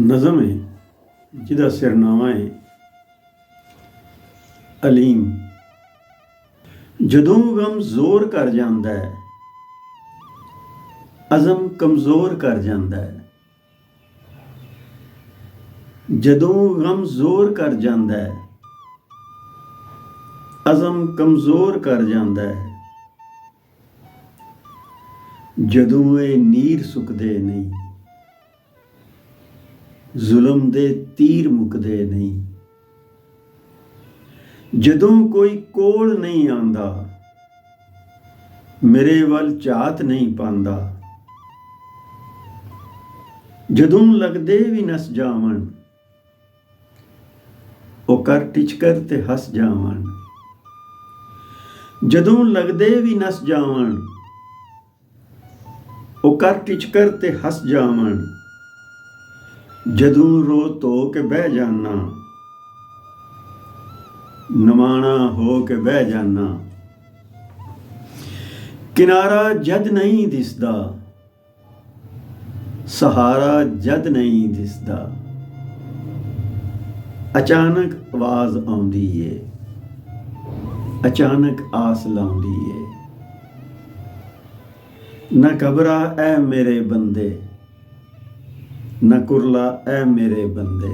ਨਜ਼ਮ ਹੈ ਜਿਹਦਾ ਸਿਰਨਾਮਾ ਹੈ ਅਲੀਮ। ਜਦੋਂ ਗਮ ਜ਼ੋਰ ਕਰ ਜਾਂਦਾ ਹੈ, ਅਜ਼ਮ ਕਮਜ਼ੋਰ ਕਰ ਜਾਂਦਾ ਹੈ। ਜਦੋਂ ਗਮ ਜ਼ੋਰ ਕਰ ਜਾਂਦਾ ਹੈ, ਅਜ਼ਮ ਕਮਜ਼ੋਰ ਕਰ ਜਾਂਦਾ ਹੈ। ਜਦੋਂ ਇਹ ਨੀਰ ਸੁੱਕਦੇ ਨਹੀਂ, ਜ਼ੁਲਮ ਦੇ ਤੀਰ ਮੁੱਕਦੇ ਨਹੀਂ। ਜਦੋਂ ਕੋਈ ਕੋਲ ਨਹੀਂ ਆਉਂਦਾ, ਮੇਰੇ ਵੱਲ ਝਾਤ ਨਹੀਂ ਪਾਉਂਦਾ। ਜਦੋਂ ਲੱਗਦੇ ਵੀ ਨਸ ਜਾਵਣ, ਉਹ ਕਰ ਟਿਚਕਰ ਤੇ ਹੱਸ ਜਾਵਣ। ਜਦੋਂ ਲੱਗਦੇ ਵੀ ਨਸ ਜਾਵਣ, ਉਹ ਕਰ ਟਿਚਕਰ ਤੇ ਹੱਸ ਜਾਵਣ। ਜਦੋਂ ਰੋ ਧੋ ਕੇ ਬਹਿ ਜਾਨਾ, ਨਵਾਣਾ ਹੋ ਕੇ ਬਹਿ ਜਾਨਾ। ਕਿਨਾਰਾ ਜਦ ਨਹੀਂ ਦਿਸਦਾ, ਸਹਾਰਾ ਜਦ ਨਹੀਂ ਦਿਸਦਾ। ਅਚਾਨਕ ਆਵਾਜ਼ ਆਉਂਦੀ ਏ, ਅਚਾਨਕ ਆਸ ਲਾਉਂਦੀ ਏ। ਨਾ ਘਬਰਾ ਐ ਮੇਰੇ ਬੰਦੇ, ਨਾ ਕੁਰਲਾ ਐ ਮੇਰੇ ਬੰਦੇ।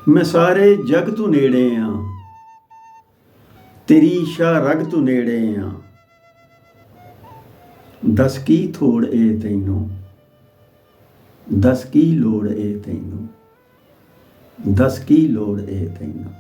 ਮੈਂ ਸਾਰੇ ਜਗ ਤੋਂ ਨੇੜੇ ਆਂ, ਤੇਰੀ ਸ਼ਾਹ ਰਗ ਤੋਂ ਨੇੜੇ ਆਂ। ਦੱਸ ਕੀ ਥੋੜ ਏ ਤੈਨੂੰ, ਦੱਸ ਕੀ ਲੋੜ ਏ ਤੈਨੂੰ, ਦੱਸ ਕੀ ਲੋੜ ਏ ਤੈਨੂੰ।